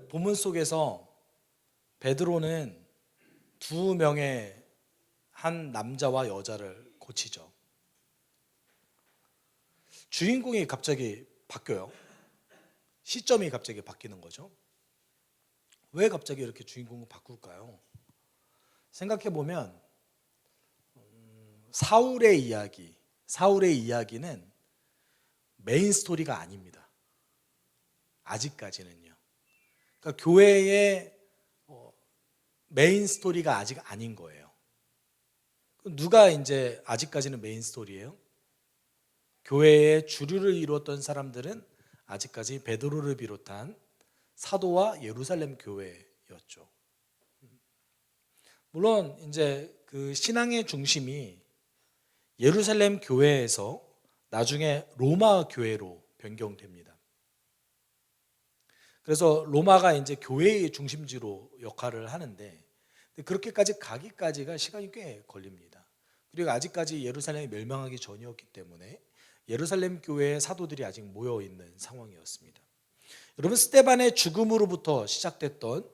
오늘 본문 속에서 베드로는 두 명의 한 남자와 여자를 고치죠. 주인공이 갑자기 바뀌어요. 시점이 갑자기 바뀌는 거죠. 왜 갑자기 이렇게 주인공을 바꿀까요? 생각해 보면 사울의 이야기는 메인 스토리가 아닙니다. 아직까지는요. 그러니까 교회의 메인 스토리가 아직 아닌 거예요. 누가 이제 아직까지는 메인 스토리예요? 교회의 주류를 이루었던 사람들은 아직까지 베드로를 비롯한 사도와 예루살렘 교회였죠. 물론 이제 그 신앙의 중심이 예루살렘 교회에서 나중에 로마 교회로 변경됩니다. 그래서 로마가 이제 교회의 중심지로 역할을 하는데 그렇게까지 가기까지가 시간이 꽤 걸립니다. 그리고 아직까지 예루살렘이 멸망하기 전이었기 때문에 예루살렘 교회의 사도들이 아직 모여 있는 상황이었습니다. 여러분, 스데반의 죽음으로부터 시작됐던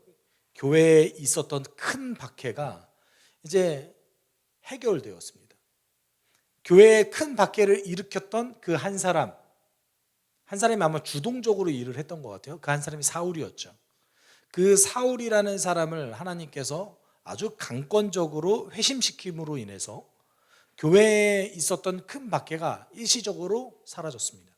교회에 있었던 큰 박해가 이제 해결되었습니다. 교회의 큰 박해를 일으켰던 그 한 사람이 아마 주동적으로 일을 했던 것 같아요. 그 한 사람이 사울이었죠. 그 사울이라는 사람을 하나님께서 아주 강권적으로 회심시킴으로 인해서 교회에 있었던 큰 박해가 일시적으로 사라졌습니다.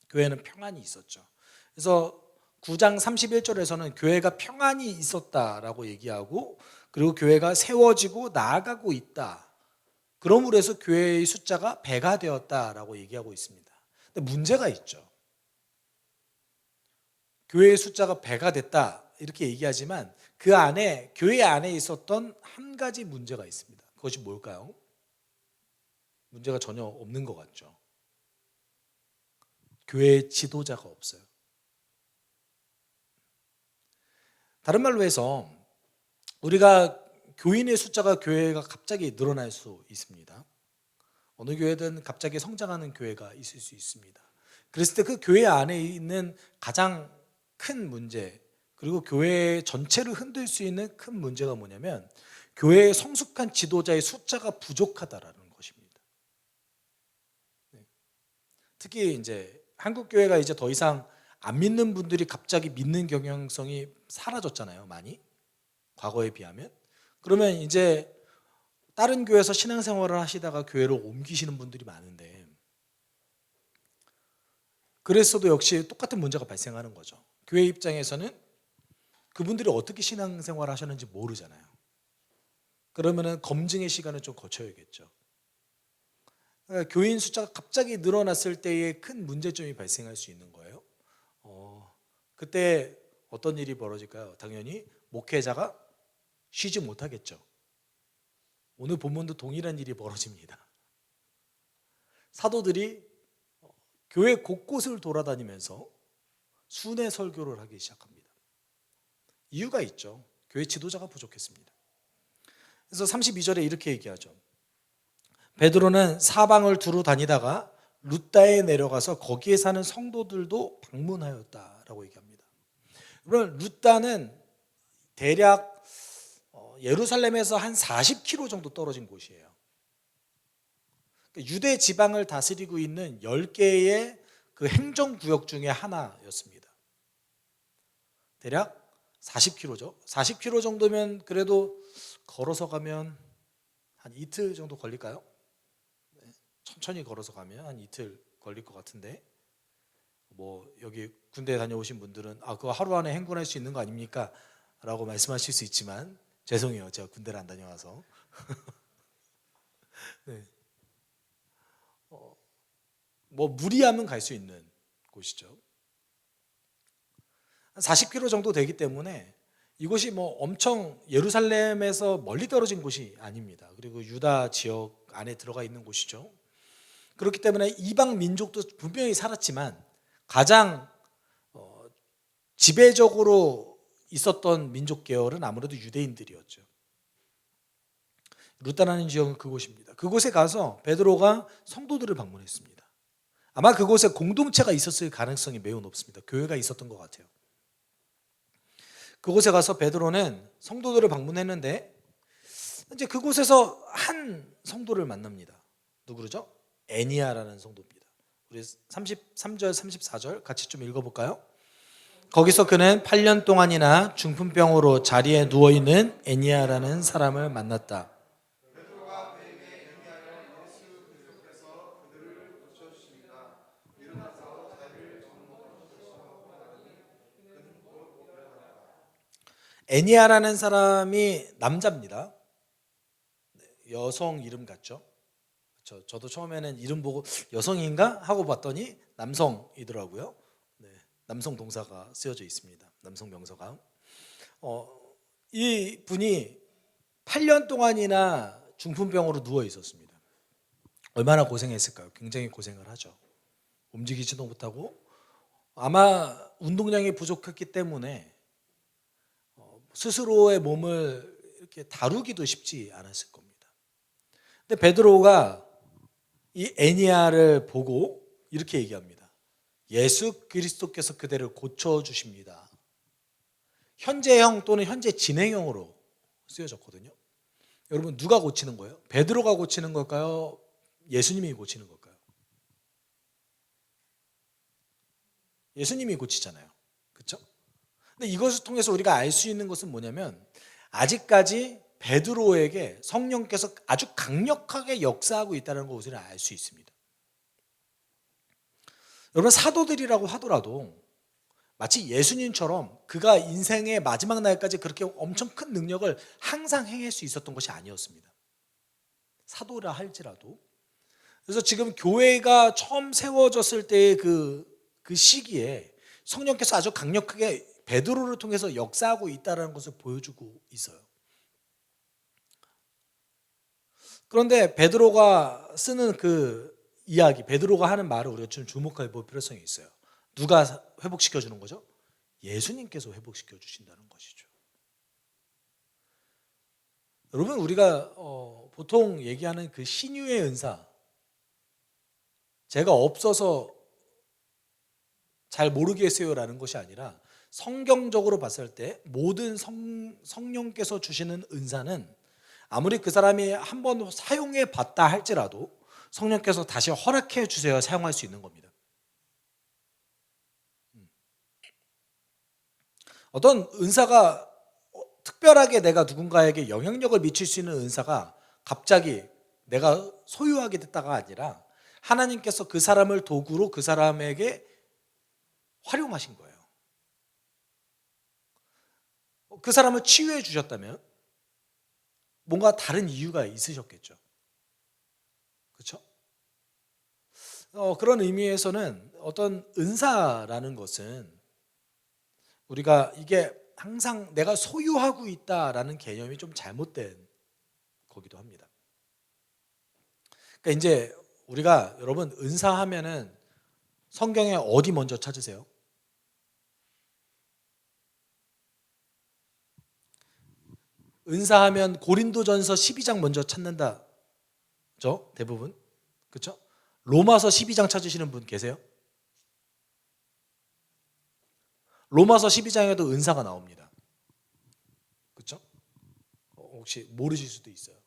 교회는 평안이 있었죠. 그래서 9장 31절에서는 교회가 평안이 있었다라고 얘기하고, 그리고 교회가 세워지고 나아가고 있다. 그러므로 해서 교회의 숫자가 배가 되었다라고 얘기하고 있습니다. 근데 문제가 있죠. 교회의 숫자가 배가 됐다 이렇게 얘기하지만 그 안에, 교회 안에 있었던 한 가지 문제가 있습니다. 그것이 뭘까요? 문제가 전혀 없는 것 같죠. 교회의 지도자가 없어요. 다른 말로 해서 우리가 교인의 숫자가, 교회가 갑자기 늘어날 수 있습니다. 어느 교회든 갑자기 성장하는 교회가 있을 수 있습니다. 그랬을 때 그 교회 안에 있는 가장 큰 문제, 그리고 교회 전체를 흔들 수 있는 큰 문제가 뭐냐면 교회의 성숙한 지도자의 숫자가 부족하다라는 것입니다. 특히 이제 한국 교회가 이제 더 이상 안 믿는 분들이 갑자기 믿는 경향성이 사라졌잖아요, 많이. 과거에 비하면. 그러면 이제 다른 교회에서 신앙생활을 하시다가 교회로 옮기시는 분들이 많은데, 그랬어도 역시 똑같은 문제가 발생하는 거죠. 교회 입장에서는 그분들이 어떻게 신앙생활을 하셨는지 모르잖아요. 그러면은 검증의 시간을 좀 거쳐야겠죠. 그러니까 교인 숫자가 갑자기 늘어났을 때에 큰 문제점이 발생할 수 있는 거예요. 그때 어떤 일이 벌어질까요? 당연히 목회자가 쉬지 못하겠죠. 오늘 본문도 동일한 일이 벌어집니다. 사도들이 교회 곳곳을 돌아다니면서 순회 설교를 하기 시작합니다. 이유가 있죠. 교회 지도자가 부족했습니다. 그래서 32절에 이렇게 얘기하죠. 베드로는 사방을 두루 다니다가 루다에 내려가서 거기에 사는 성도들도 방문하였다라고 얘기합니다. 그러면 루다는 대략 예루살렘에서 한 40km 정도 떨어진 곳이에요. 유대 지방을 다스리고 있는 10개의 그 행정구역 중에 하나였습니다. 대략 40km죠. 40km 정도면 그래도 걸어서 가면 한 이틀 정도 걸릴까요? 천천히 걸어서 가면 한 이틀 걸릴 것 같은데, 뭐 여기 군대 다녀오신 분들은 그거 하루 안에 행군할 수 있는 거 아닙니까? 라고 말씀하실 수 있지만 죄송해요, 제가 군대를 안 다녀와서. 네. 뭐 무리하면 갈 수 있는 곳이죠. 한 40km 정도 되기 때문에 이곳이 뭐 엄청 예루살렘에서 멀리 떨어진 곳이 아닙니다. 그리고 유다 지역 안에 들어가 있는 곳이죠. 그렇기 때문에 이방 민족도 분명히 살았지만 가장 지배적으로 있었던 민족 계열은 아무래도 유대인들이었죠. 루다라는 지역은 그곳입니다. 그곳에 가서 베드로가 성도들을 방문했습니다. 아마 그곳에 공동체가 있었을 가능성이 매우 높습니다. 교회가 있었던 것 같아요. 그곳에 가서 베드로는 성도들을 방문했는데 이제 그곳에서 한 성도를 만납니다. 누구죠? 애니아라는 성도입니다. 우리 33절 34절 같이 좀 읽어볼까요? 거기서 그는 8년 동안이나 중풍병으로 자리에 누워있는 애니아라는 사람을 만났다. 애니아라는 사람이 남자입니다. 여성 이름 같죠? 저도 처음에는 이름 보고 여성인가 하고 봤더니 남성이더라고요. 네, 남성 동사가 쓰여져 있습니다. 남성 명사가. 이 분이 8년 동안이나 중풍병으로 누워 있었습니다. 얼마나 고생했을까요? 굉장히 고생을 하죠. 움직이지도 못하고 아마 운동량이 부족했기 때문에 스스로의 몸을 이렇게 다루기도 쉽지 않았을 겁니다. 근데 베드로가 이 애니아를 보고 이렇게 얘기합니다. 예수 그리스도께서 그대를 고쳐주십니다. 현재형 또는 현재 진행형으로 쓰여졌거든요. 여러분 누가 고치는 거예요? 베드로가 고치는 걸까요? 예수님이 고치는 걸까요? 예수님이 고치잖아요. 그렇죠? 근데 이것을 통해서 우리가 알 수 있는 것은 뭐냐면 아직까지 베드로에게 성령께서 아주 강력하게 역사하고 있다는 것을 알 수 있습니다. 여러분 사도들이라고 하더라도 마치 예수님처럼 그가 인생의 마지막 날까지 그렇게 엄청 큰 능력을 항상 행할 수 있었던 것이 아니었습니다. 사도라 할지라도. 그래서 지금 교회가 처음 세워졌을 때의 그 시기에 성령께서 아주 강력하게 베드로를 통해서 역사하고 있다는 것을 보여주고 있어요. 그런데 베드로가 쓰는 그 이야기, 베드로가 하는 말을 우리가 좀 주목해 볼 필요성이 있어요. 누가 회복시켜 주는 거죠? 예수님께서 회복시켜 주신다는 것이죠. 여러분 우리가 보통 얘기하는 그 신유의 은사, 제가 없어서 잘 모르겠어요라는 것이 아니라 성경적으로 봤을 때 모든 성령께서 주시는 은사는 아무리 그 사람이 한번 사용해 봤다 할지라도 성령께서 다시 허락해 주세요 사용할 수 있는 겁니다. 어떤 은사가 특별하게 내가 누군가에게 영향력을 미칠 수 있는 은사가 갑자기 내가 소유하게 됐다가 아니라 하나님께서 그 사람을 도구로 그 사람에게 활용하신 거예요. 그 사람을 치유해 주셨다면 뭔가 다른 이유가 있으셨겠죠. 그렇죠? 그런 의미에서는 어떤 은사라는 것은 우리가 이게 항상 내가 소유하고 있다라는 개념이 좀 잘못된 거기도 합니다. 그러니까 이제 우리가 여러분 은사하면은 성경에 어디 먼저 찾으세요? 은사하면 고린도전서 12장 먼저 찾는다. 그렇죠? 대부분. 그렇죠? 로마서 12장 찾으시는 분 계세요? 로마서 12장에도 은사가 나옵니다. 그렇죠? 혹시 모르실 수도 있어요.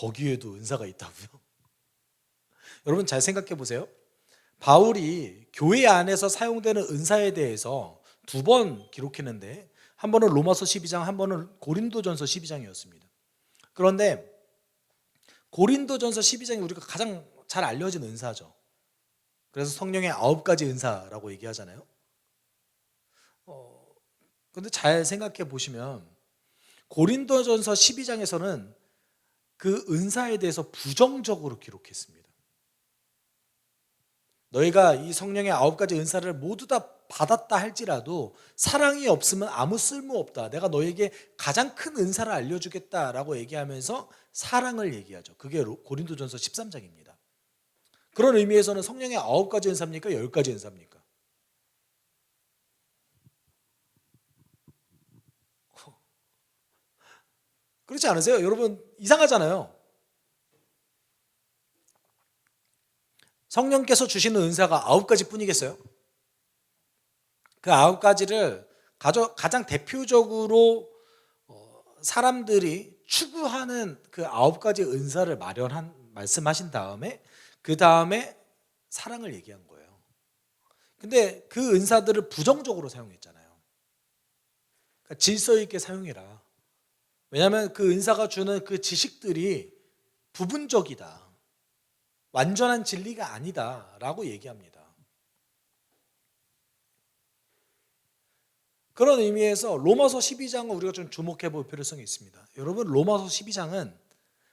거기에도 은사가 있다고요? 여러분 잘 생각해 보세요. 바울이 교회 안에서 사용되는 은사에 대해서 두 번 기록했는데 한 번은 로마서 12장, 한 번은 고린도전서 12장이었습니다. 그런데 고린도전서 12장이 우리가 가장 잘 알려진 은사죠. 그래서 성령의 9가지 은사라고 얘기하잖아요. 그런데 잘 생각해 보시면 고린도전서 12장에서는 그 은사에 대해서 부정적으로 기록했습니다. 너희가 이 성령의 9가지 은사를 모두 다 받았다 할지라도 사랑이 없으면 아무 쓸모 없다. 내가 너에게 가장 큰 은사를 알려주겠다라고 얘기하면서 사랑을 얘기하죠. 그게 고린도전서 13장입니다. 그런 의미에서는 성령의 9가지 은사입니까? 10가지 은사입니까? 그렇지 않으세요? 여러분 이상하잖아요. 성령께서 주시는 은사가 9가지 뿐이겠어요? 그 9가지를 가장 대표적으로 사람들이 추구하는 그 9가지 은사를 말씀하신 다음에 그 다음에 사랑을 얘기한 거예요. 근데 그 은사들을 부정적으로 사용했잖아요. 그러니까 질서 있게 사용해라. 왜냐하면 그 은사가 주는 그 지식들이 부분적이다. 완전한 진리가 아니다 라고 얘기합니다. 그런 의미에서 로마서 12장은 우리가 좀 주목해 볼 필요성이 있습니다. 여러분, 로마서 12장은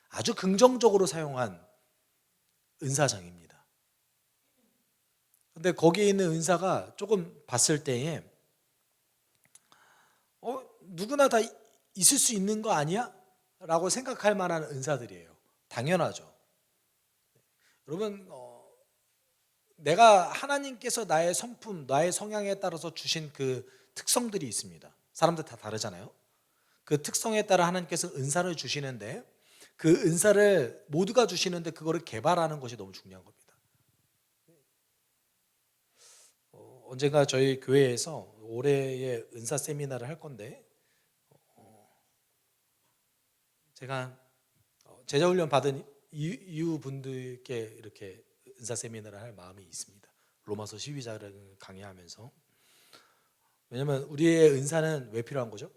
아주 긍정적으로 사용한 은사장입니다. 근데 거기에 있는 은사가 조금 봤을 때에 누구나 다 있을 수 있는 거 아니야? 라고 생각할 만한 은사들이에요. 당연하죠. 여러분, 내가 하나님께서 나의 성품, 나의 성향에 따라서 주신 그 특성들이 있습니다. 사람들 다 다르잖아요. 그 특성에 따라 하나님께서 은사를 주시는데 그 은사를 모두가 주시는데 그거를 개발하는 것이 너무 중요한 겁니다. 언젠가 저희 교회에서 올해의 은사 세미나를 할 건데 제가 제자훈련 받은 이후 분들께 이렇게 은사 세미나를 할 마음이 있습니다. 로마서 12장을 강의하면서. 왜냐하면 우리의 은사는 왜 필요한 거죠?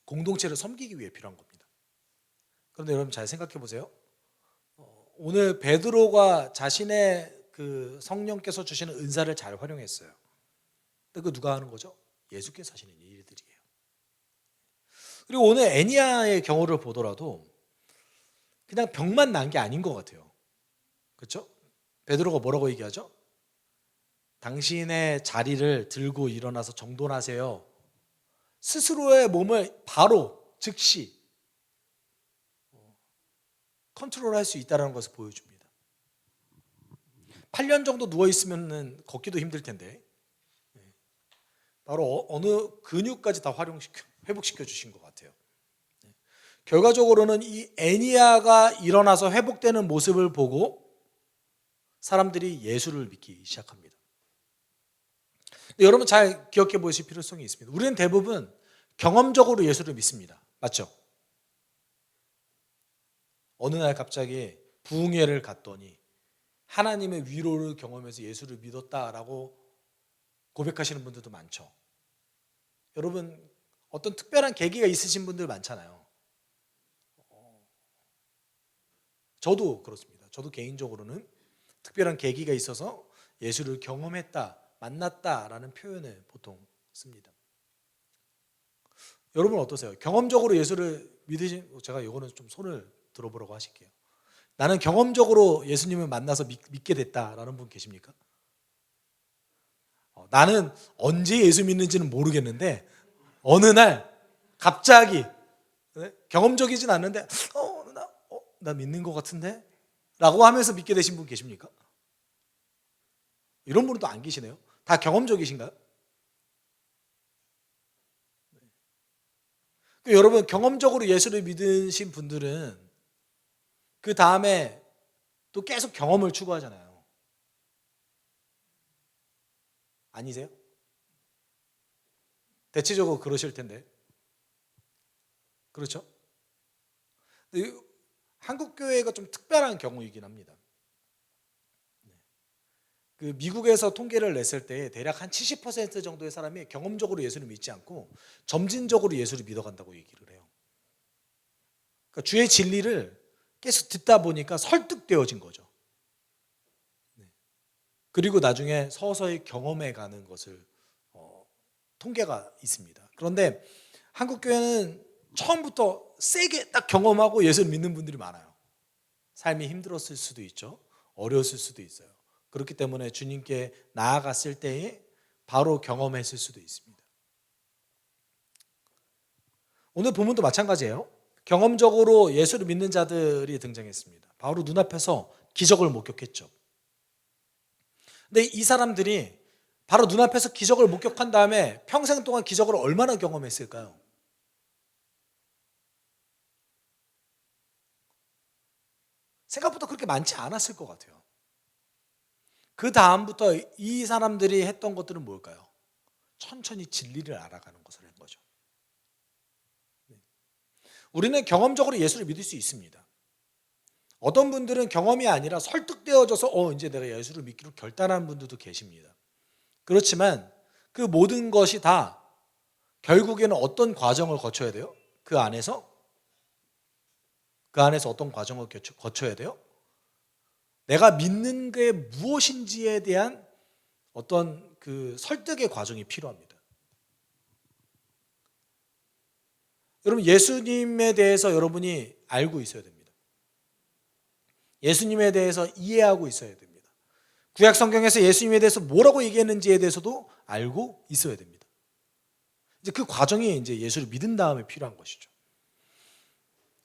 공동체를 섬기기 위해 필요한 겁니다. 그런데 여러분 잘 생각해 보세요. 오늘 베드로가 자신의 그 성령께서 주시는 은사를 잘 활용했어요. 근데 그 누가 하는 거죠? 예수께서 하시는 일들이에요. 그리고 오늘 애니야의 경우를 보더라도 그냥 병만 난 게 아닌 것 같아요. 그렇죠? 베드로가 뭐라고 얘기하죠? 당신의 자리를 들고 일어나서 정돈하세요. 스스로의 몸을 바로 즉시 컨트롤할 수 있다는 것을 보여줍니다. 8년 정도 누워있으면 걷기도 힘들 텐데 바로 어느 근육까지 다 회복시켜 주신 것 같아요. 결과적으로는 이 애니야가 일어나서 회복되는 모습을 보고 사람들이 예수를 믿기 시작합니다. 근데 여러분 잘 기억해 보실 필요성이 있습니다. 우리는 대부분 경험적으로 예수를 믿습니다. 맞죠? 어느 날 갑자기 부흥회를 갔더니 하나님의 위로를 경험해서 예수를 믿었다라고 고백하시는 분들도 많죠. 여러분 어떤 특별한 계기가 있으신 분들 많잖아요. 저도 그렇습니다. 저도 개인적으로는 특별한 계기가 있어서 예수를 경험했다, 만났다라는 표현을 보통 씁니다. 여러분 어떠세요? 경험적으로 예수를 믿으신, 제가 이거는 좀 손을 들어보라고 하실게요. 나는 경험적으로 예수님을 만나서 믿게 됐다라는 분 계십니까? 나는 언제 예수 믿는지는 모르겠는데 어느 날 갑자기 경험적이진 않는데 나 믿는 것 같은데? 라고 하면서 믿게 되신 분 계십니까? 이런 분은 또 안 계시네요. 다 경험적이신가요? 여러분 경험적으로 예수를 믿으신 분들은 그 다음에 또 계속 경험을 추구하잖아요. 아니세요? 대체적으로 그러실 텐데. 그렇죠? 한국 교회가 좀 특별한 경우이긴 합니다. 그 미국에서 통계를 냈을 때 대략 한 70% 정도의 사람이 경험적으로 예수를 믿지 않고 점진적으로 예수를 믿어간다고 얘기를 해요. 그러니까 주의 진리를 계속 듣다 보니까 설득되어진 거죠. 그리고 나중에 서서히 경험해가는 것을 통계가 있습니다. 그런데 한국 교회는 처음부터 세게 딱 경험하고 예수를 믿는 분들이 많아요. 삶이 힘들었을 수도 있죠. 어려웠을 수도 있어요. 그렇기 때문에 주님께 나아갔을 때에 바로 경험했을 수도 있습니다. 오늘 본문도 마찬가지예요. 경험적으로 예수를 믿는 자들이 등장했습니다. 바로 눈앞에서 기적을 목격했죠. 근데 이 사람들이 바로 눈앞에서 기적을 목격한 다음에 평생 동안 기적을 얼마나 경험했을까요? 생각보다 그렇게 많지 않았을 것 같아요. 그 다음부터 이 사람들이 했던 것들은 뭘까요? 천천히 진리를 알아가는 것을 한 거죠. 우리는 경험적으로 예수를 믿을 수 있습니다. 어떤 분들은 경험이 아니라 설득되어져서 이제 내가 예수를 믿기로 결단하는 분들도 계십니다. 그렇지만 그 모든 것이 다 결국에는 어떤 과정을 거쳐야 돼요? 그 안에서 어떤 과정을 거쳐야 돼요? 내가 믿는 게 무엇인지에 대한 어떤 그 설득의 과정이 필요합니다. 여러분, 예수님에 대해서 여러분이 알고 있어야 됩니다. 예수님에 대해서 이해하고 있어야 됩니다. 구약 성경에서 예수님에 대해서 뭐라고 얘기했는지에 대해서도 알고 있어야 됩니다. 이제 그 과정이 이제 예수를 믿은 다음에 필요한 것이죠.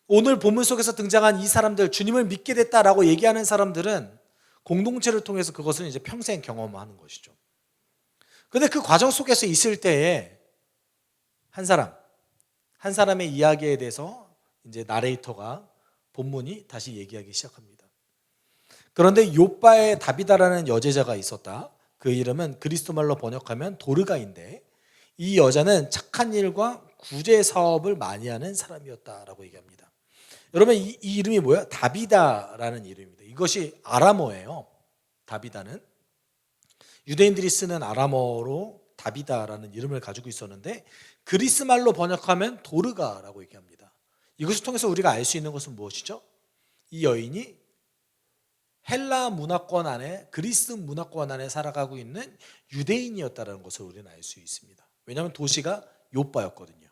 오늘 본문 속에서 등장한 이 사람들, 주님을 믿게 됐다라고 얘기하는 사람들은 공동체를 통해서 그것을 이제 평생 경험하는 것이죠. 그런데 그 과정 속에서 있을 때에 한 사람의 이야기에 대해서 이제 나레이터가 본문이 다시 얘기하기 시작합니다. 그런데 욥바에 다비다라는 여제자가 있었다. 그 이름은 그리스도 말로 번역하면 도르가인데 이 여자는 착한 일과 구제 사업을 많이 하는 사람이었다라고 얘기합니다. 여러분, 이 이름이 뭐예요? 다비다라는 이름입니다. 이것이 아람어예요. 다비다는 유대인들이 쓰는 아람어로 다비다라는 이름을 가지고 있었는데 그리스 말로 번역하면 도르가라고 얘기합니다. 이것을 통해서 우리가 알 수 있는 것은 무엇이죠? 이 여인이 헬라 문화권 안에, 그리스 문화권 안에 살아가고 있는 유대인이었다는 것을 우리는 알 수 있습니다. 왜냐하면 도시가 욥바였거든요.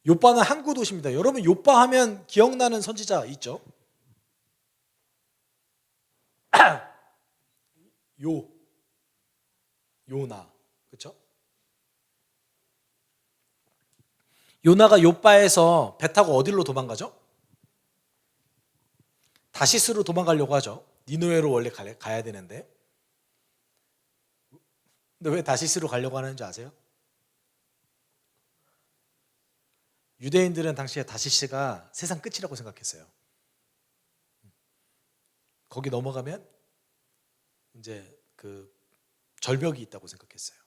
욥바는 항구 도시입니다. 여러분, 욥바 하면 기억나는 선지자 있죠? 요나, 그렇죠? 요나가 욥바에서 배 타고 어디로 도망가죠? 다시스로 도망가려고 하죠. 니느웨로 원래 가야 되는데. 근데 왜 다시스로 가려고 하는 줄 아세요? 유대인들은 당시에 다시스가 세상 끝이라고 생각했어요. 거기 넘어가면 이제 그 절벽이 있다고 생각했어요.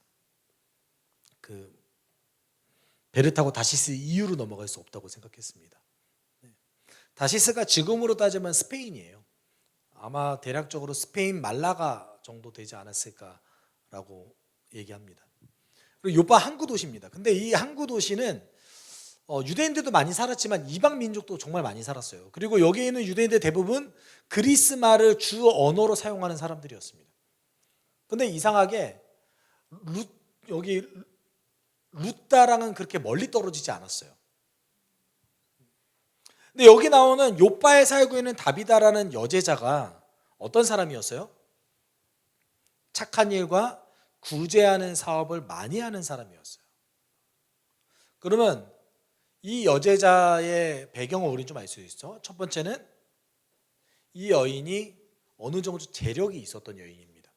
그 배를 타고 다시스 이후로 넘어갈 수 없다고 생각했습니다. 다시스가 지금으로 따지면 스페인이에요. 아마 대략적으로 스페인 말라가 정도 되지 않았을까라고 얘기합니다. 그리고 욥바 항구 도시입니다. 근데 이 항구 도시는 유대인들도 많이 살았지만 이방 민족도 정말 많이 살았어요. 그리고 여기에 있는 유대인들 대부분 그리스 말을 주 언어로 사용하는 사람들이었습니다. 근데 이상하게 여기 루다랑은 그렇게 멀리 떨어지지 않았어요. 근데 여기 나오는 욥바에 살고 있는 다비다라는 여제자가 어떤 사람이었어요? 착한 일과 구제하는 사업을 많이 하는 사람이었어요. 그러면 이 여제자의 배경을 우리는 좀 알 수 있어. 첫 번째는 이 여인이 어느 정도 재력이 있었던 여인입니다.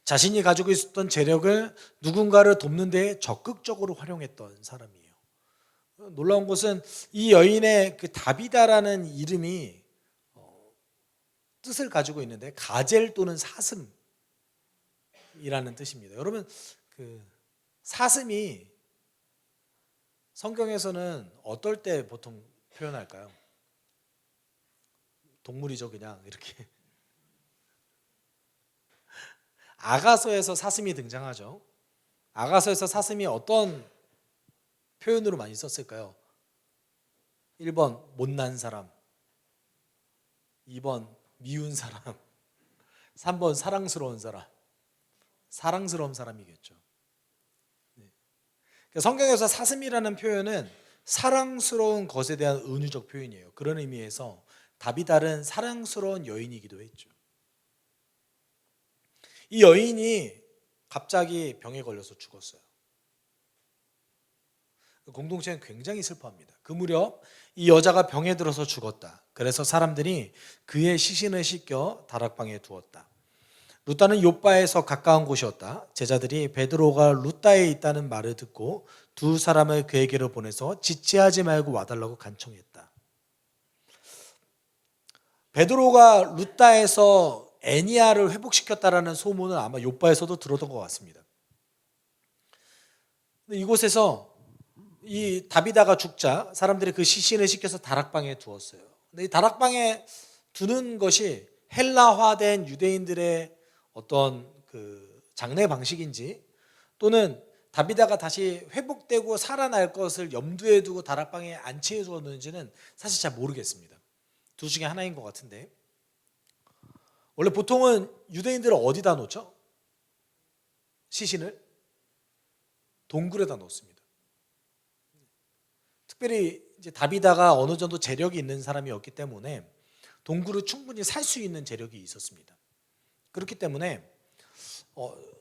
자신이 가지고 있었던 재력을 누군가를 돕는 데 적극적으로 활용했던 사람이에요. 놀라운 것은 이 여인의 그 다비다라는 이름이 뜻을 가지고 있는데 가젤 또는 사슴이라는 뜻입니다. 여러분, 그 사슴이 성경에서는 어떨 때 보통 표현할까요? 동물이죠, 그냥 이렇게. 아가서에서 사슴이 등장하죠. 아가서에서 사슴이 어떤 표현으로 많이 썼을까요? 1번 못난 사람, 2번 미운 사람, 3번 사랑스러운 사람. 사랑스러운 사람이겠죠. 성경에서 사슴이라는 표현은 사랑스러운 것에 대한 은유적 표현이에요. 그런 의미에서 다비다는 사랑스러운 여인이기도 했죠. 이 여인이 갑자기 병에 걸려서 죽었어요. 공동체는 굉장히 슬퍼합니다. 그 무렵 이 여자가 병에 들어서 죽었다. 그래서 사람들이 그의 시신을 씻겨 다락방에 두었다. 루다는 욥바에서 가까운 곳이었다. 제자들이 베드로가 루다에 있다는 말을 듣고 두 사람을 그에게로 보내서 지체하지 말고 와달라고 간청했다. 베드로가 루다에서 애니야를 회복시켰다라는 소문은 아마 욥바에서도 들었던 것 같습니다. 근데 이곳에서 이 다비다가 죽자 사람들이 그 시신을 싣겨서 다락방에 두었어요. 근데 이 다락방에 두는 것이 헬라화된 유대인들의 어떤 그 장례 방식인지, 또는 다비다가 다시 회복되고 살아날 것을 염두에 두고 다락방에 안치해 두었는지는 사실 잘 모르겠습니다. 둘 중에 하나인 것 같은데, 원래 보통은 유대인들은 어디다 놓죠? 시신을 동굴에다 놓습니다. 특별히 이제 다비다가 어느 정도 재력이 있는 사람이었기 때문에 동굴을 충분히 살 수 있는 재력이 있었습니다. 그렇기 때문에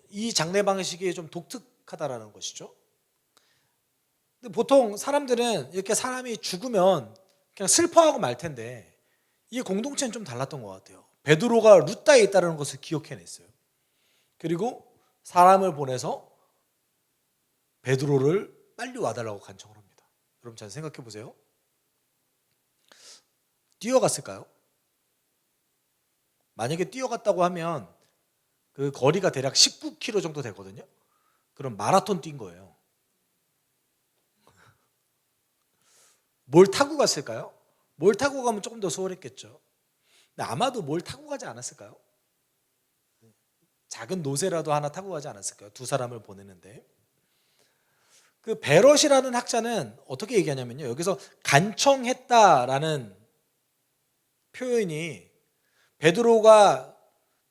이 장례 방식이 좀 독특하다라는 것이죠. 근데 보통 사람들은 이렇게 사람이 죽으면 그냥 슬퍼하고 말 텐데, 이 공동체는 좀 달랐던 것 같아요. 베드로가 루다에 있다는 것을 기억해냈어요. 그리고 사람을 보내서 베드로를 빨리 와달라고 간청을 합니다. 여러분 잘 생각해 보세요. 뛰어갔을까요? 만약에 뛰어갔다고 하면 그 거리가 대략 19km 정도 되거든요. 그럼 마라톤 뛴 거예요. 뭘 타고 갔을까요? 뭘 타고 가면 조금 더 수월했겠죠. 근데 아마도 뭘 타고 가지 않았을까요? 작은 노새라도 하나 타고 가지 않았을까요? 두 사람을 보내는데. 그 베럿이라는 학자는 어떻게 얘기하냐면요, 여기서 간청했다라는 표현이 베드로가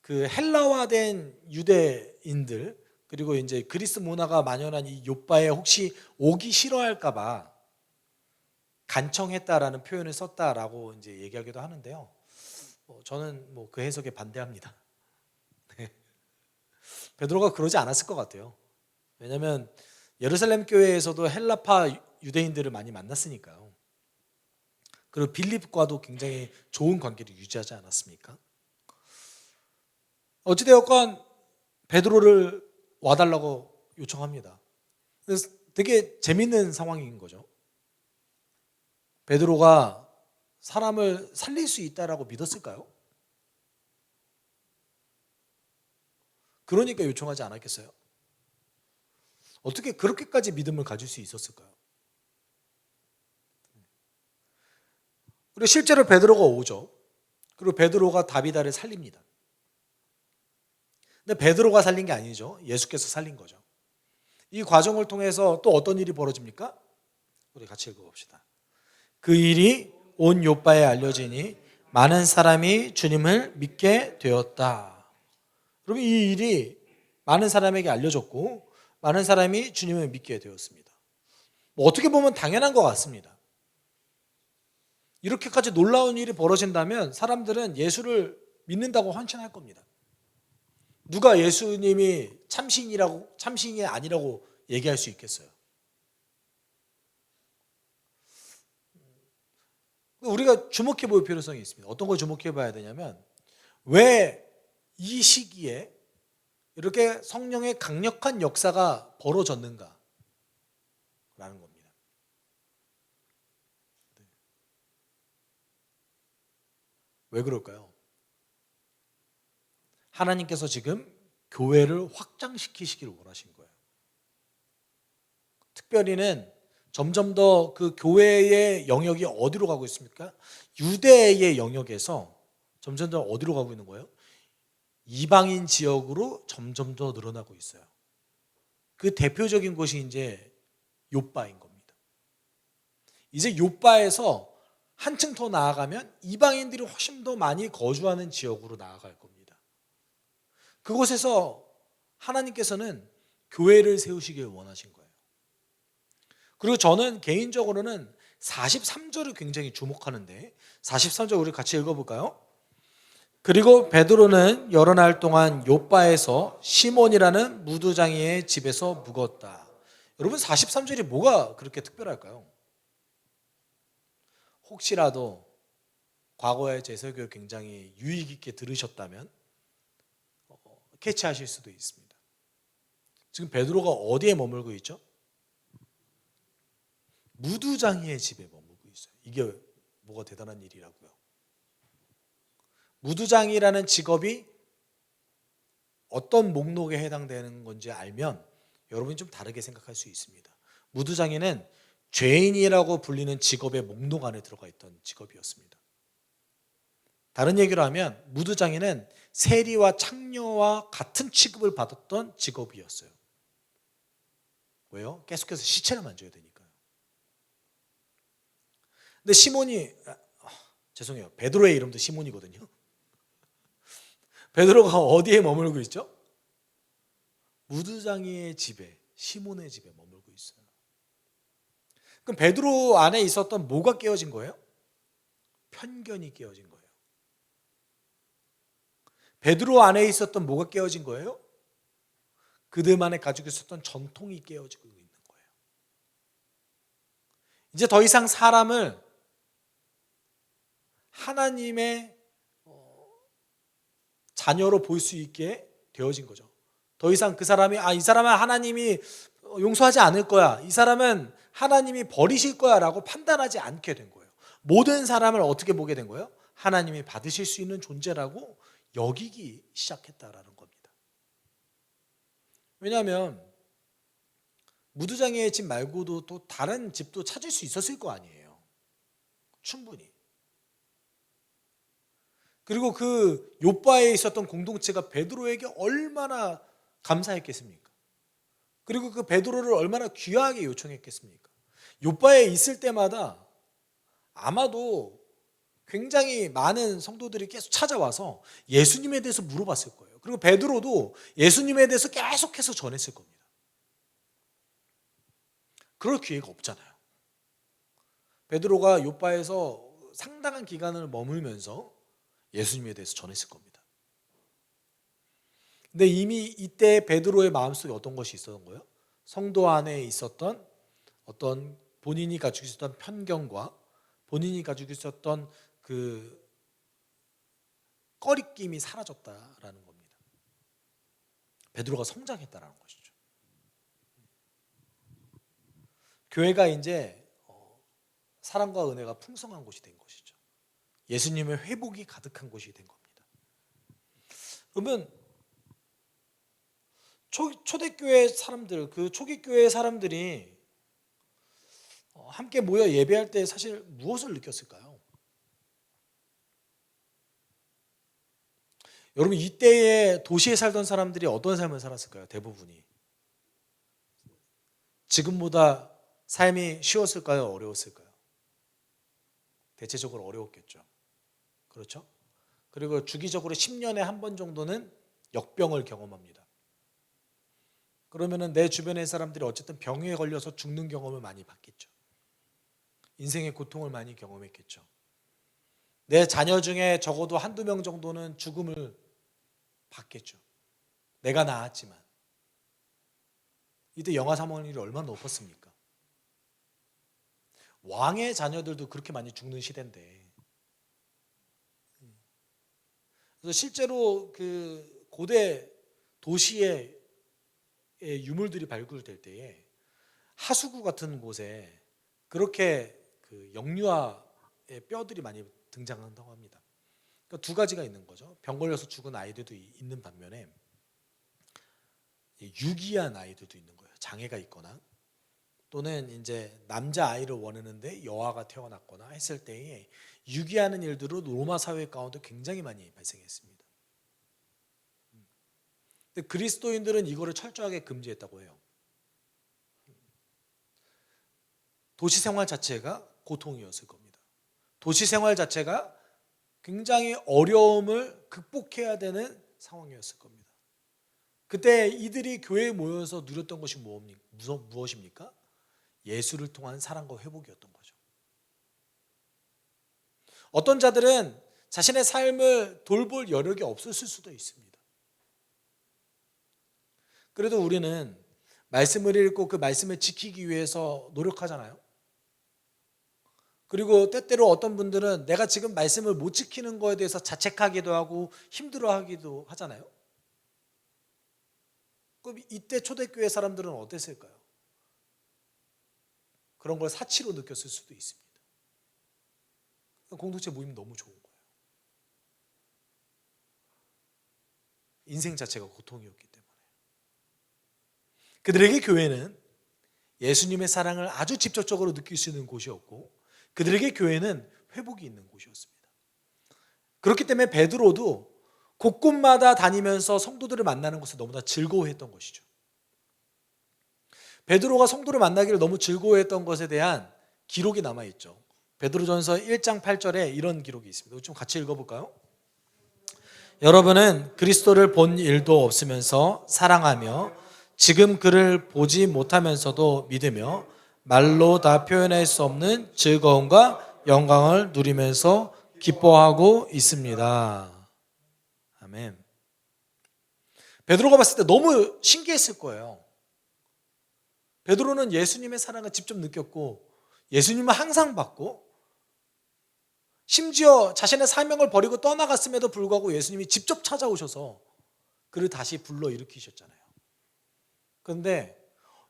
그 헬라화된 유대인들, 그리고 이제 그리스 문화가 만연한 이 욥바에 혹시 오기 싫어할까봐 간청했다라는 표현을 썼다라고 이제 얘기하기도 하는데요. 저는 뭐 그 해석에 반대합니다. 네. 베드로가 그러지 않았을 것 같아요. 왜냐하면 예루살렘 교회에서도 헬라파 유대인들을 많이 만났으니까요. 그리고 빌립과도 굉장히 좋은 관계를 유지하지 않았습니까? 어찌되었건 베드로를 와달라고 요청합니다. 그래서 되게 재밌는 상황인 거죠. 베드로가 사람을 살릴 수 있다라고 믿었을까요? 그러니까 요청하지 않았겠어요? 어떻게 그렇게까지 믿음을 가질 수 있었을까요? 그리고 실제로 베드로가 오죠. 그리고 베드로가 다비다를 살립니다. 근데 베드로가 살린 게 아니죠. 예수께서 살린 거죠. 이 과정을 통해서 또 어떤 일이 벌어집니까? 우리 같이 읽어봅시다. 그 일이 온 욥바에 알려지니 많은 사람이 주님을 믿게 되었다. 그러면 이 일이 많은 사람에게 알려졌고 많은 사람이 주님을 믿게 되었습니다. 뭐 어떻게 보면 당연한 것 같습니다. 이렇게까지 놀라운 일이 벌어진다면 사람들은 예수를 믿는다고 헌신할 겁니다. 누가 예수님이 참신이 아니라고 얘기할 수 있겠어요? 우리가 주목해 볼 필요성이 있습니다. 어떤 걸 주목해 봐야 되냐면, 왜 이 시기에 이렇게 성령의 강력한 역사가 벌어졌는가 라는 겁니다. 왜 그럴까요? 하나님께서 지금 교회를 확장시키시기를 원하신 거예요. 특별히는 점점 더 그 교회의 영역이 어디로 가고 있습니까? 유대의 영역에서 점점 더 어디로 가고 있는 거예요? 이방인 지역으로 점점 더 늘어나고 있어요. 그 대표적인 곳이 이제 욥바인 겁니다. 이제 욥바에서 한층 더 나아가면 이방인들이 훨씬 더 많이 거주하는 지역으로 나아갈 겁니다. 그곳에서 하나님께서는 교회를 세우시길 원하신 거예요. 그리고 저는 개인적으로는 43절을 굉장히 주목하는데, 43절 우리 같이 읽어볼까요? 그리고 베드로는 여러 날 동안 욥바에서 시몬이라는 무두장이의 집에서 묵었다. 여러분 43절이 뭐가 그렇게 특별할까요? 혹시라도 과거의 제 설교를 굉장히 유익 있게 들으셨다면 캐치하실 수도 있습니다. 지금 베드로가 어디에 머물고 있죠? 무두장이의 집에 머물고 있어요. 이게 뭐가 대단한 일이라고요. 무두장이라는 직업이 어떤 목록에 해당되는 건지 알면 여러분이 좀 다르게 생각할 수 있습니다. 무두장애는 죄인이라고 불리는 직업의 목록 안에 들어가 있던 직업이었습니다. 다른 얘기로 하면 무두장애는 세리와 창녀와 같은 취급을 받았던 직업이었어요. 왜요? 계속해서 시체를 만져야 되니까요. 근데 시몬이 죄송해요. 베드로의 이름도 시몬이거든요. 베드로가 어디에 머물고 있죠? 무두장애의 집에, 시몬의 집에 머물고 있어요. 그럼 베드로 안에 있었던 뭐가 깨어진 거예요? 편견이 깨어진 거예요. 베드로 안에 있었던 뭐가 깨어진 거예요? 그들만에 가지고 있었던 전통이 깨어지고 있는 거예요. 이제 더 이상 사람을 하나님의 자녀로 볼 수 있게 되어진 거죠. 더 이상 그 사람이 이 사람은 하나님이 용서하지 않을 거야, 이 사람은 하나님이 버리실 거야 라고 판단하지 않게 된 거예요. 모든 사람을 어떻게 보게 된 거예요? 하나님이 받으실 수 있는 존재라고 여기기 시작했다라는 겁니다. 왜냐하면 무두장애의 집 말고도 또 다른 집도 찾을 수 있었을 거 아니에요. 충분히. 그리고 그 요바에 있었던 공동체가 베드로에게 얼마나 감사했겠습니까? 그리고 그 베드로를 얼마나 귀하게 요청했겠습니까? 요바에 있을 때마다 아마도 굉장히 많은 성도들이 계속 찾아와서 예수님에 대해서 물어봤을 거예요. 그리고 베드로도 예수님에 대해서 계속해서 전했을 겁니다. 그럴 기회가 없잖아요. 베드로가 요바에서 상당한 기간을 머물면서 예수님에 대해서 전했을 겁니다. 근데 이미 이때 베드로의 마음속에 어떤 것이 있었던 거예요? 성도 안에 있었던 어떤 본인이 가지고 있었던 편견과 본인이 가지고 있었던 그 꺼리낌이 사라졌다라는 겁니다. 베드로가 성장했다라는 것이죠. 교회가 이제 사랑과 은혜가 풍성한 곳이 된 것이죠. 예수님의 회복이 가득한 곳이 된 겁니다. 그러면 초대교회 사람들, 그 초기교회 사람들이 함께 모여 예배할 때 사실 무엇을 느꼈을까요? 여러분, 이때에 도시에 살던 사람들이 어떤 삶을 살았을까요? 대부분이 지금보다 삶이 쉬웠을까요? 어려웠을까요? 대체적으로 어려웠겠죠. 그렇죠? 그리고 주기적으로 10년에 한 번 정도는 역병을 경험합니다. 그러면은 내 주변의 사람들이 어쨌든 병에 걸려서 죽는 경험을 많이 받겠죠. 인생의 고통을 많이 경험했겠죠. 내 자녀 중에 적어도 한두 명 정도는 죽음을 받겠죠. 내가 낳았지만. 이때 영아 사망률이 얼마나 높았습니까? 왕의 자녀들도 그렇게 많이 죽는 시대인데. 그래서 실제로 그 고대 도시의 유물들이 발굴될 때에 하수구 같은 곳에 그렇게 그 영유아의 뼈들이 많이 등장한다고 합니다. 그러니까 두 가지가 있는 거죠. 병 걸려서 죽은 아이들도 있는 반면에 유기한 아이들도 있는 거예요. 장애가 있거나 또는 이제 남자 아이를 원하는데 여아가 태어났거나 했을 때에 유기하는 일들은 로마 사회 가운데 굉장히 많이 발생했습니다. 근데 그리스도인들은 이거를 철저하게 금지했다고 해요. 도시 생활 자체가 고통이었을 겁니다. 도시 생활 자체가 굉장히 어려움을 극복해야 되는 상황이었을 겁니다. 그때 이들이 교회에 모여서 누렸던 것이 무엇입니까? 예수를 통한 사랑과 회복이었던 거죠. 어떤 자들은 자신의 삶을 돌볼 여력이 없었을 수도 있습니다. 그래도 우리는 말씀을 읽고 그 말씀을 지키기 위해서 노력하잖아요. 그리고 때때로 어떤 분들은 내가 지금 말씀을 못 지키는 거에 대해서 자책하기도 하고 힘들어하기도 하잖아요. 그럼 이때 초대교회 사람들은 어땠을까요? 그런 걸 사치로 느꼈을 수도 있습니다. 공동체 모임이 너무 좋은 거예요. 인생 자체가 고통이었기 때문에. 그들에게 교회는 예수님의 사랑을 아주 직접적으로 느낄 수 있는 곳이었고, 그들에게 교회는 회복이 있는 곳이었습니다. 그렇기 때문에 베드로도 곳곳마다 다니면서 성도들을 만나는 것을 너무나 즐거워했던 것이죠. 베드로가 성도를 만나기를 너무 즐거워했던 것에 대한 기록이 남아있죠. 베드로전서 1장 8절에 이런 기록이 있습니다. 좀 같이 읽어볼까요? 여러분은 그리스도를 본 일도 없으면서 사랑하며 지금 그를 보지 못하면서도 믿으며 말로 다 표현할 수 없는 즐거움과 영광을 누리면서 기뻐하고 있습니다. 아멘. 베드로가 봤을 때 너무 신기했을 거예요. 베드로는 예수님의 사랑을 직접 느꼈고 예수님을 항상 봤고, 심지어 자신의 사명을 버리고 떠나갔음에도 불구하고 예수님이 직접 찾아오셔서 그를 다시 불러일으키셨잖아요. 그런데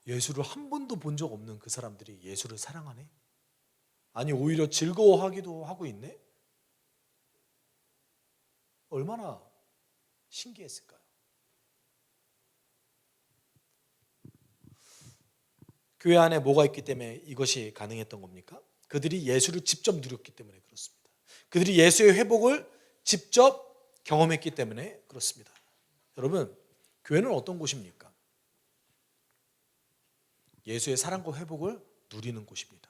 예수를 한 번도 본 적 없는 그 사람들이 예수를 사랑하네? 아니, 오히려 즐거워하기도 하고 있네? 얼마나 신기했을까요? 교회 안에 뭐가 있기 때문에 이것이 가능했던 겁니까? 그들이 예수를 직접 누렸기 때문에 그렇습니다. 그들이 예수의 회복을 직접 경험했기 때문에 그렇습니다. 여러분, 교회는 어떤 곳입니까? 예수의 사랑과 회복을 누리는 곳입니다.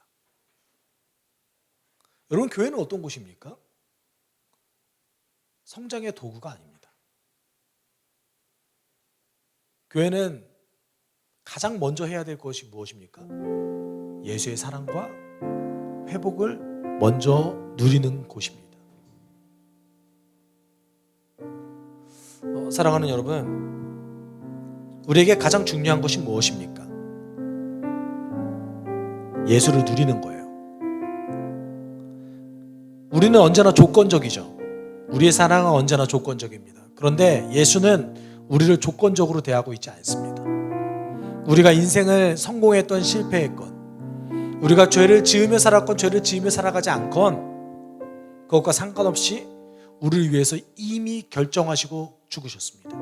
여러분, 교회는 어떤 곳입니까? 성장의 도구가 아닙니다. 교회는 가장 먼저 해야 될 것이 무엇입니까? 예수의 사랑과 회복을 먼저 누리는 곳입니다. 사랑하는 여러분, 우리에게 가장 중요한 것이 무엇입니까? 예수를 누리는 거예요. 우리는 언제나 조건적이죠. 우리의 사랑은 언제나 조건적입니다. 그런데 예수는 우리를 조건적으로 대하고 있지 않습니다. 우리가 인생을 성공했던 실패했건, 우리가 죄를 지으며 살았건 죄를 지으며 살아가지 않건, 그것과 상관없이 우리를 위해서 이미 결정하시고 죽으셨습니다.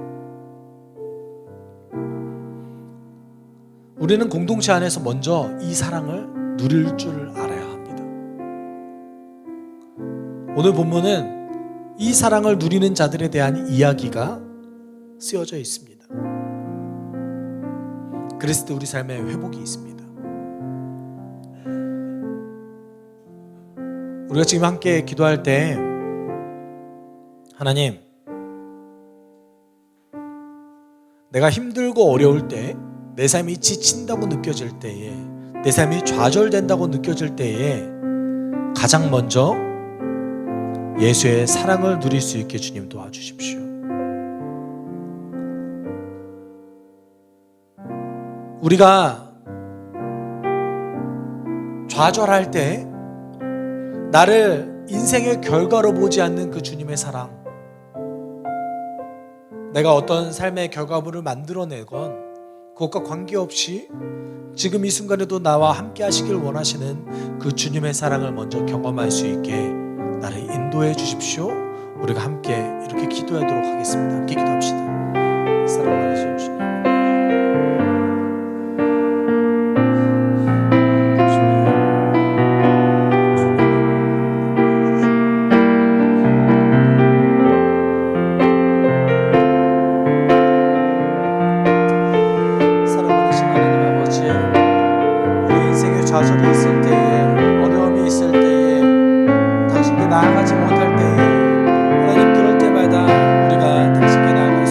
우리는 공동체 안에서 먼저 이 사랑을 누릴 줄 알아야 합니다. 오늘 본문은 이 사랑을 누리는 자들에 대한 이야기가 쓰여져 있습니다. 그랬을 때 우리 삶에 회복이 있습니다. 우리가 지금 함께 기도할 때, 하나님, 내가 힘들고 어려울 때, 내 삶이 지친다고 느껴질 때에, 내 삶이 좌절된다고 느껴질 때에 가장 먼저 예수의 사랑을 누릴 수 있게 주님 도와주십시오. 우리가 좌절할 때 나를 인생의 결과로 보지 않는 그 주님의 사랑, 내가 어떤 삶의 결과물을 만들어내건 그것과 관계없이 지금 이 순간에도 나와 함께 하시길 원하시는 그 주님의 사랑을 먼저 경험할 수 있게 나를 인도해 주십시오. 우리가 함께 이렇게 기도하도록 하겠습니다. 함께 기도합시다. 사랑하는 주님, 좌절이 있을 때에, 어려움이 있을 때에, 당신께 나아가지 못할 때에, 하나님, 그럴 때마다 우리가 당신께 나아갈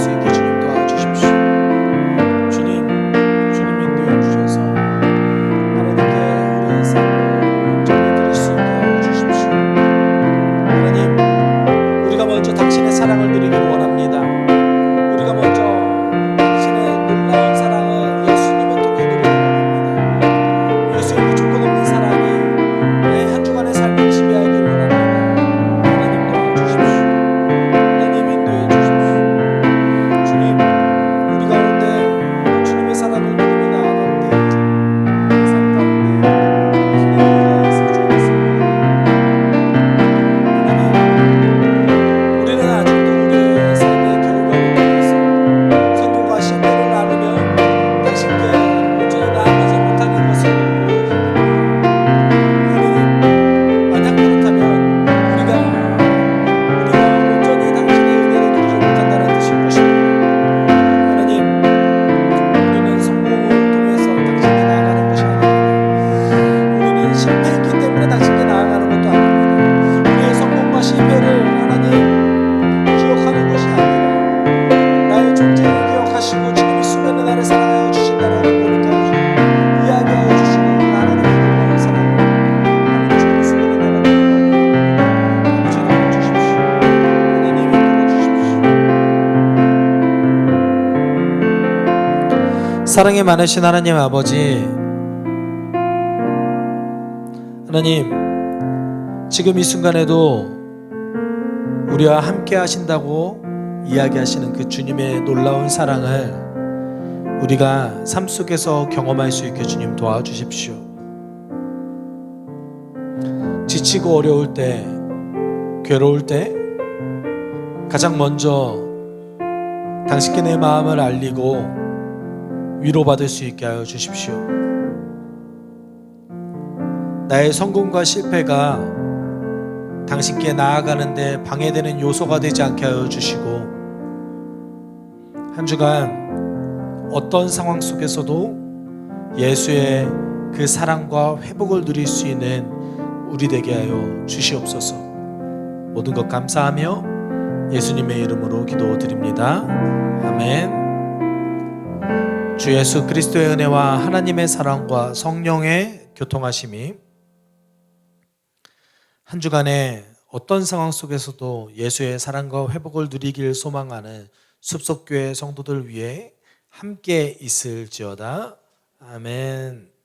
사랑이 많으신 하나님 아버지, 하나님, 지금 이 순간에도 우리와 함께 하신다고 이야기하시는 그 주님의 놀라운 사랑을 우리가 삶 속에서 경험할 수 있게 주님 도와주십시오. 지치고 어려울 때, 괴로울 때 가장 먼저 당신께 내 마음을 알리고 위로받을 수 있게 하여 주십시오. 나의 성공과 실패가 당신께 나아가는데 방해되는 요소가 되지 않게 하여 주시고, 한 주간 어떤 상황 속에서도 예수의 그 사랑과 회복을 누릴 수 있는 우리 되게 하여 주시옵소서. 모든 것 감사하며 예수님의 이름으로 기도드립니다. 아멘. 주 예수 그리스도의 은혜와 하나님의 사랑과 성령의 교통하심이 한 주간에 어떤 상황 속에서도 예수의 사랑과 회복을 누리길 소망하는 숲속교회 성도들 위해 함께 있을지어다. 아멘.